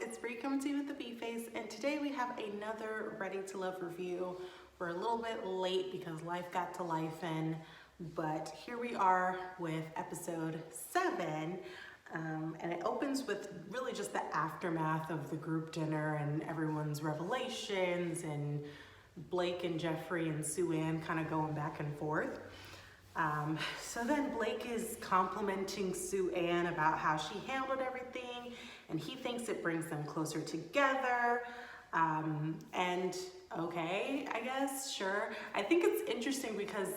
it's Bree coming to you with the Bee Face, and today we have another Ready to Love review. We're a little bit late because life got to life, but here we are with episode 7, and it opens with really just the aftermath of the group dinner and everyone's revelations, and Blake and Jeffrey and Sue Ann kind of going back and forth. So then Blake is complimenting Sue Ann about how she handled everything, and he thinks it brings them closer together. And okay, I guess, sure. I think it's interesting because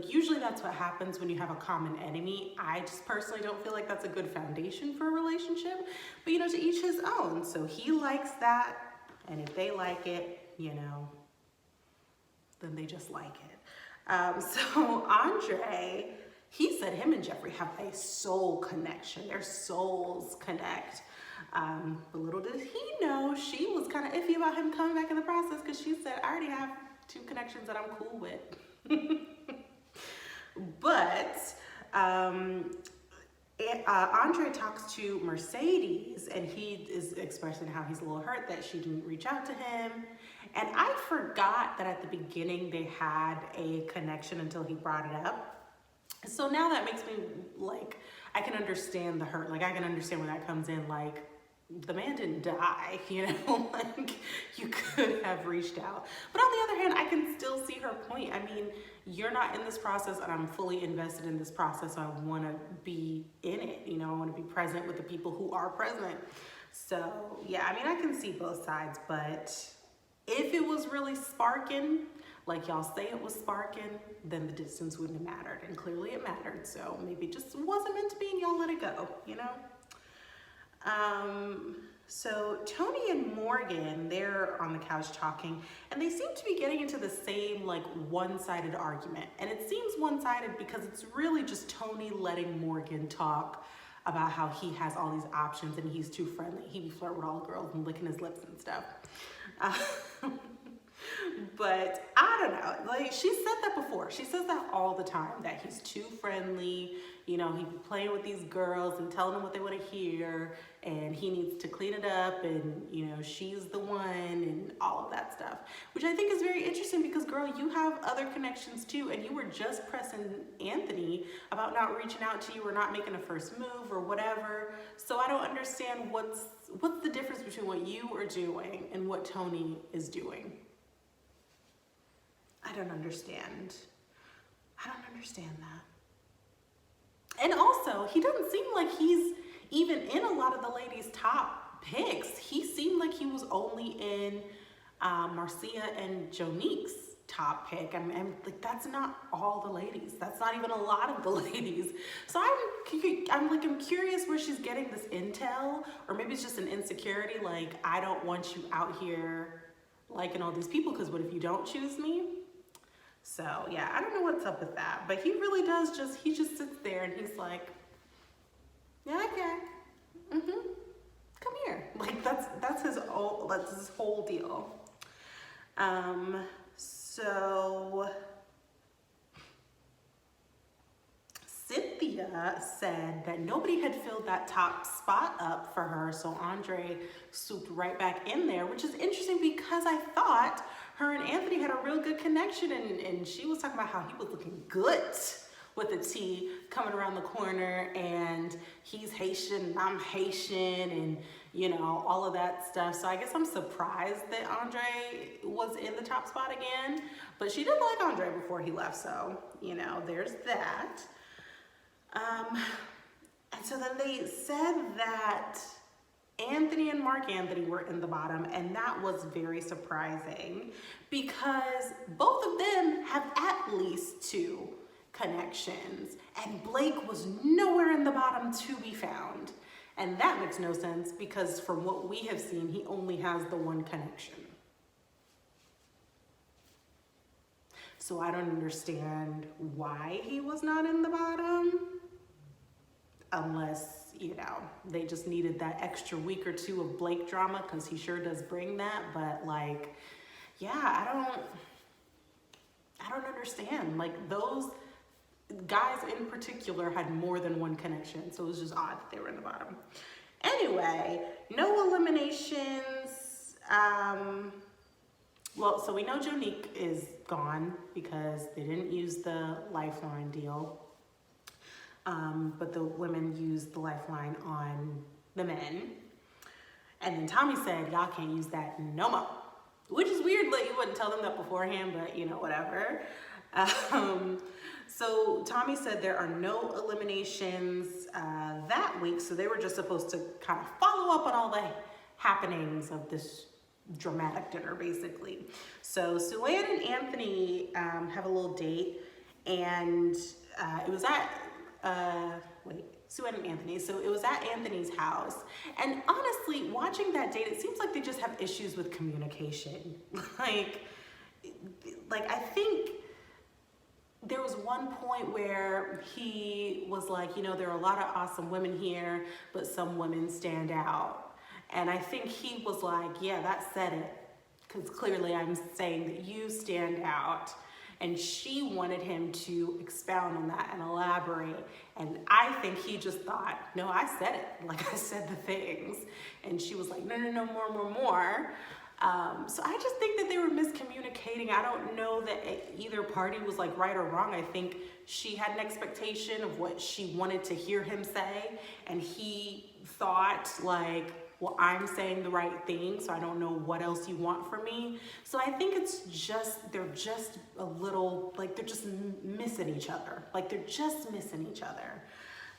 usually that's what happens when you have a common enemy. I just personally don't feel like that's a good foundation for a relationship, but to each his own. So he likes that, and if they like it, then they just like it. So Andre, he said him and Jeffrey have a soul connection. Their souls connect. But little did he know, she was kind of iffy about him coming back in the process because she said, I already have 2 connections that I'm cool with. But Andre talks to Mercedes, and he is expressing how he's a little hurt that she didn't reach out to him. And I forgot that at the beginning they had a connection until he brought it up. So now that makes me I can understand the hurt. I can understand where that comes in. The man didn't die, you could have reached out. But on the other hand, I can still see her point. I mean, you're not in this process, and I'm fully invested in this process. So I want to be in it, I want to be present with the people who are present. So yeah, I mean, I can see both sides, but if it was really sparking, like y'all say it was sparking, then the distance wouldn't have mattered, and clearly it mattered. So maybe it just wasn't meant to be, and y'all let it go, So Tony and Morgan, they're on the couch talking, and they seem to be getting into the same one-sided argument. And it seems one-sided because it's really just Tony letting Morgan talk about how he has all these options and he's too friendly. He be flirting with all the girls and licking his lips and stuff. But I don't know, she said that before. She says that all the time, that he's too friendly, he be playing with these girls and telling them what they want to hear, and he needs to clean it up, and she's the one, and all of that stuff, which I think is very interesting because, girl, you have other connections too, and you were just pressing Anthony about not reaching out to you or not making a first move or whatever. So I don't understand what's the difference between what you are doing and what Tony is doing. I don't understand. I don't understand that. And also, he doesn't seem like he's even in a lot of the ladies' top picks. He seemed like he was only in Marcia and Jonique's top pick. I'm that's not all the ladies. That's not even a lot of the ladies. So I'm curious where she's getting this intel, or maybe it's just an insecurity. I don't want you out here liking all these people, because what if you don't choose me? So yeah, I don't know what's up with that, but he really does he just sits there and he's like, yeah, okay, come here. That's his whole deal. So Cynthia said that nobody had filled that top spot up for her, so Andre swooped right back in there, which is interesting because I thought her and Anthony had a real good connection, and she was talking about how he was looking good with a T coming around the corner, and he's Haitian and I'm Haitian, and all of that stuff. So I guess I'm surprised that Andre was in the top spot again, but she did like Andre before he left, so there's that. And so then they said that Anthony and Mark Anthony were in the bottom, and that was very surprising because both of them have at least 2 connections, and Blake was nowhere in the bottom to be found. And that makes no sense because from what we have seen, he only has the 1 connection. So I don't understand why he was not in the bottom, unless they just needed that extra week or 2 of Blake drama, because he sure does bring that. But yeah, I don't understand. Those guys in particular had more than 1 connection, so it was just odd that they were in the bottom. Anyway, no eliminations. Well, so we know Jonique is gone because they didn't use the Lifeline deal. But the women used the Lifeline on the men. And then Tommy said, y'all can't use that no more. Which is weird that you wouldn't tell them that beforehand, but you know, whatever. So Tommy said there are no eliminations that week. So they were just supposed to kind of follow up on all the happenings of this dramatic dinner, basically. So Sue-Ann and Anthony have a little date, and it was at, Sue-Ann and Anthony. So it was at Anthony's house. And honestly, watching that date, it seems like they just have issues with communication. like I think there was one point where he was like, you know, there are a lot of awesome women here, but some women stand out. And I think he was like, yeah, that said it. Because clearly I'm saying that you stand out. And she wanted him to expound on that and elaborate. And I think he just thought, no, I said it. Like I said the things. And she was like, no, more. So I just think that they were miscommunicating. I don't know that either party was like right or wrong. I think she had an expectation of what she wanted to hear him say. And he thought like, well, I'm saying the right thing, so I don't know what else you want from me. So I think it's just, they're just a little, like they're just missing each other. Like they're just missing each other.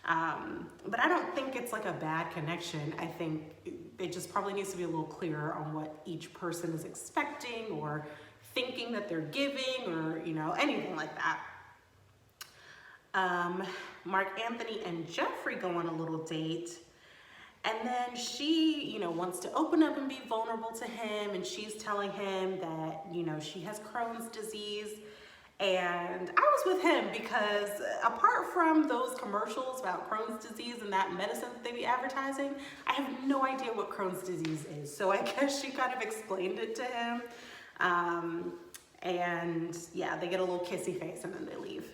But I don't think it's like a bad connection. I think it just probably needs to be a little clearer on what each person is expecting or thinking that they're giving or, you know, anything like that. Mark Anthony and Jeffrey go on a little date. And then she, you know, wants to open up and be vulnerable to him. And she's telling him that, you know, she has Crohn's disease. And I was with him because apart from those commercials about Crohn's disease and that medicine that they be advertising, I have no idea what Crohn's disease is. So I guess she kind of explained it to him. And yeah, they get a little kissy face and then they leave.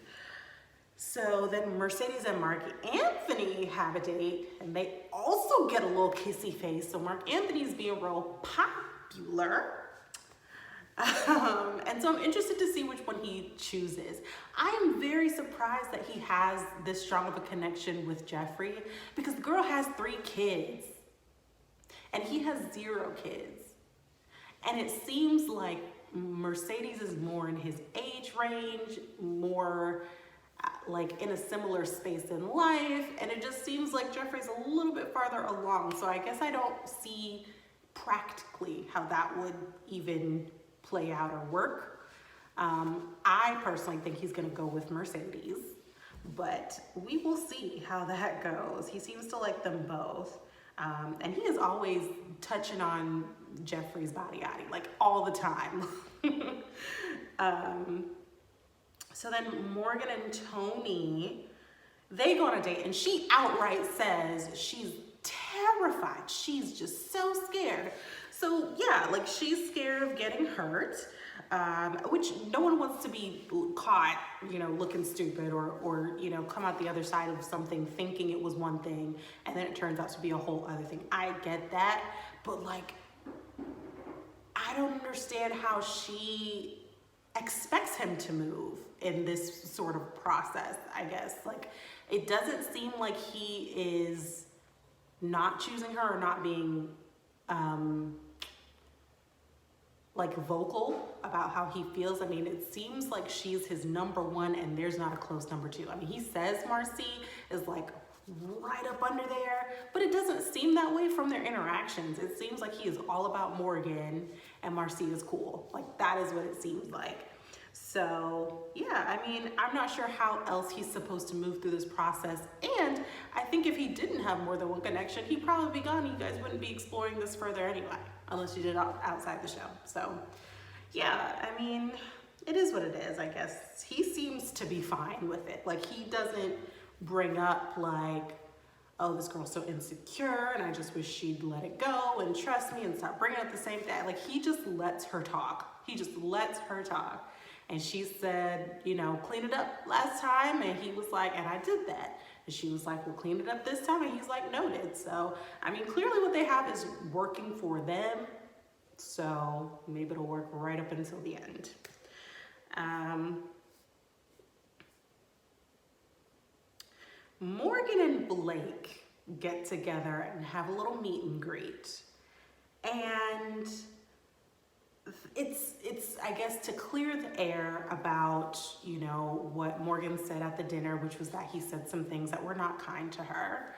So then Mercedes and Mark Anthony have a date and they also get a little kissy face. So Mark Anthony's being real popular. And so I'm interested to see which one he chooses. I am very surprised that he has this strong of a connection with Jeffrey because the girl has 3 kids and he has 0 kids. And it seems like Mercedes is more in his age range, more like in a similar space in life, and it just seems like Jeffrey's a little bit farther along. So I guess I don't see practically how that would even play out or work. I personally think he's gonna go with Mercedes, but we will see how that goes. He seems to like them both. And he is always touching on Jeffrey's body, like all the time. So then Morgan and Tony, they go on a date and she outright says she's terrified. She's just so scared. So yeah, like she's scared of getting hurt, which no one wants to be caught, you know, looking stupid or, you know, come out the other side of something thinking it was one thing and then it turns out to be a whole other thing. I get that, but like, I don't understand how she expects him to move in this sort of process, I guess. Like, it doesn't seem like he is not choosing her or not being like vocal about how he feels. I mean, it seems like she's his number 1 and there's not a close number 2. I mean, he says Marcy is like right up under there, but it doesn't seem that way from their interactions. It seems like he is all about Morgan and Marcy is cool. Like, that is what it seems like. So yeah, I mean, I'm not sure how else he's supposed to move through this process. And I think if he didn't have more than one connection, he'd probably be gone. You guys wouldn't be exploring this further anyway, unless you did it outside the show. So yeah, I mean, it is what it is, I guess. He seems to be fine with it. Like, he doesn't bring up like, oh, this girl's so insecure and I just wish she'd let it go and trust me and stop bringing up the same thing. Like, he just lets her talk. He just lets her talk. And she said, you know, clean it up last time. And he was like, and I did that. And she was like, we'll clean it up this time. And he's like, noted. So, I mean, clearly what they have is working for them. So maybe it'll work right up until the end. Morgan and Blake get together and have a little meet and greet. And it's I guess to clear the air about, you know, what Morgan said at the dinner, which was that he said some things that were not kind to her.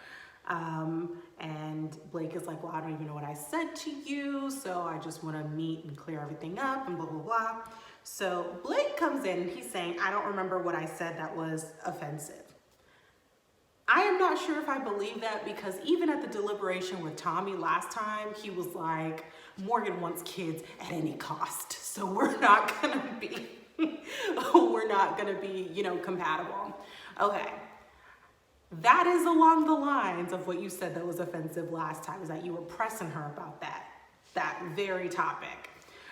And Blake is like, well, I don't even know what I said to you, so I just want to meet and clear everything up and blah, blah, blah. So Blake comes in and he's saying, I don't remember what I said that was offensive. I am not sure if I believe that, because even at the deliberation with Tommy last time, he was like, Morgan wants kids at any cost. So we're not gonna be, you know, compatible. Okay. That is along the lines of what you said that was offensive last time, is that you were pressing her about that very topic.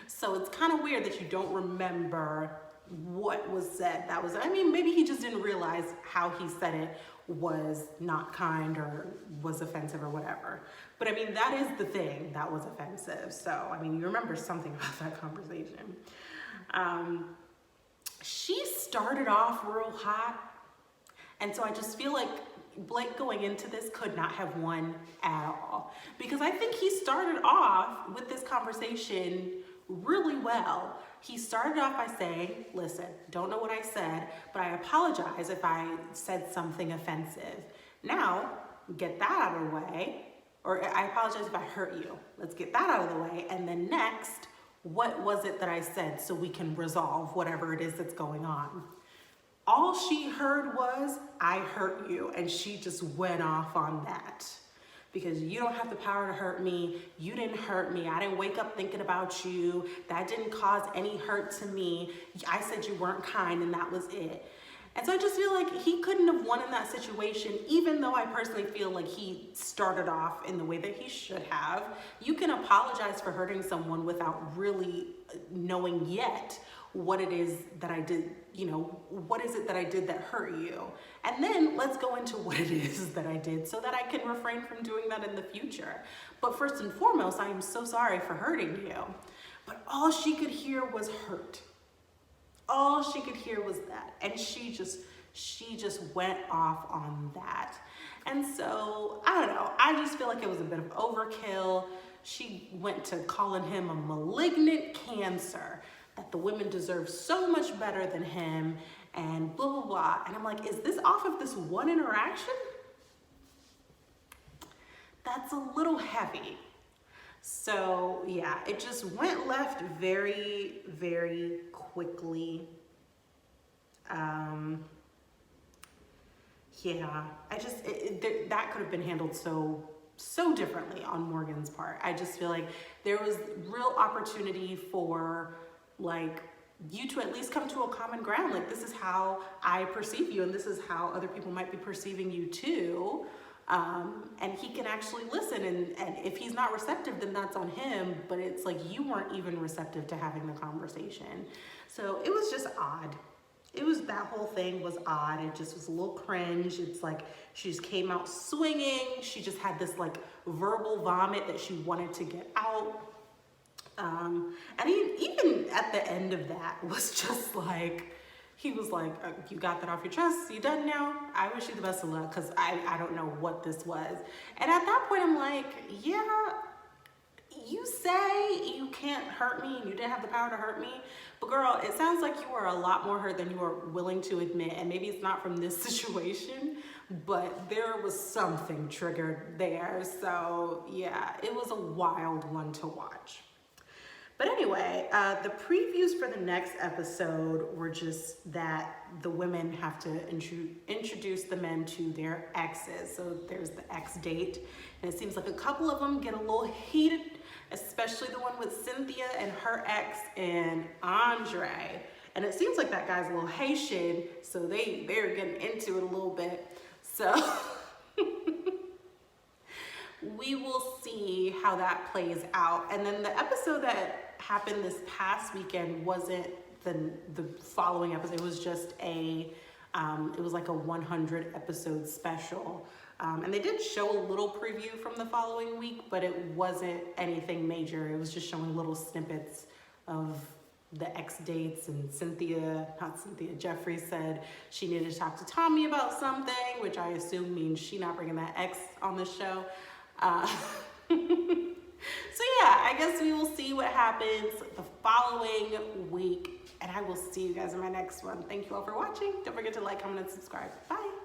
So it's kind of weird that you don't remember what was said. That was, I mean, maybe he just didn't realize how he said it was not kind or was offensive or whatever. But I mean, that is the thing that was offensive. So, I mean, you remember something about that conversation. She started off real hot. And so I just feel like Blake going into this could not have won at all, because I think he started off with this conversation really well. He started off by saying, listen, don't know what I said, but I apologize if I said something offensive. Now, get that out of the way, or I apologize if I hurt you. Let's get that out of the way. And then next, what was it that I said, so we can resolve whatever it is that's going on. All she heard was, I hurt you, and she just went off on that. Because you don't have the power to hurt me, you didn't hurt me, I didn't wake up thinking about you, that didn't cause any hurt to me, I said you weren't kind and that was it. And so I just feel like he couldn't have won in that situation, even though I personally feel like he started off in the way that he should have. You can apologize for hurting someone without really knowing yet what it is that I did, you know, what is it that I did that hurt you? And then let's go into what it is that I did so that I can refrain from doing that in the future. But first and foremost, I am so sorry for hurting you. But all she could hear was hurt. All she could hear was that. And she just went off on that. And so, I don't know, I just feel like it was a bit of overkill. She went to calling him a malignant cancer, that the women deserve so much better than him, and blah, blah, blah. And I'm like, is this off of this one interaction? That's a little heavy. So yeah, it just went left very, very quickly. Yeah, that could have been handled so differently on Morgan's part. I just feel like there was real opportunity for like you to at least come to a common ground. Like, this is how I perceive you and this is how other people might be perceiving you too. And he can actually listen, and if he's not receptive, then that's on him, but it's like you weren't even receptive to having the conversation. So it was just odd. That whole thing was odd. It just was a little cringe. It's like she just came out swinging. She just had this like verbal vomit that she wanted to get out. And even at the end of that was just like, he was like, you got that off your chest? You done now? I wish you the best of luck, because I don't know what this was. And at that point, I'm like, yeah, you say you can't hurt me and you didn't have the power to hurt me. But girl, it sounds like you are a lot more hurt than you are willing to admit. And maybe it's not from this situation, but there was something triggered there. So yeah, it was a wild one to watch. But anyway, the previews for the next episode were just that the women have to introduce the men to their exes. So there's the ex date, and it seems like a couple of them get a little heated, especially the one with Cynthia and her ex and Andre. And it seems like that guy's a little Haitian, so they're getting into it a little bit. So we will see how that plays out. And then the episode that happened this past weekend wasn't the following episode. It was just a It was like a 100 episode special. And they did show a little preview from the following week, but it wasn't anything major. It was just showing little snippets of the ex dates, and Jeffrey said she needed to talk to Tommy about something, which I assume means she not bringing that ex on the show. So yeah, I guess we will see what happens the following week, and I will see you guys in my next one. Thank you all for watching. Don't forget to like, comment, and subscribe. Bye.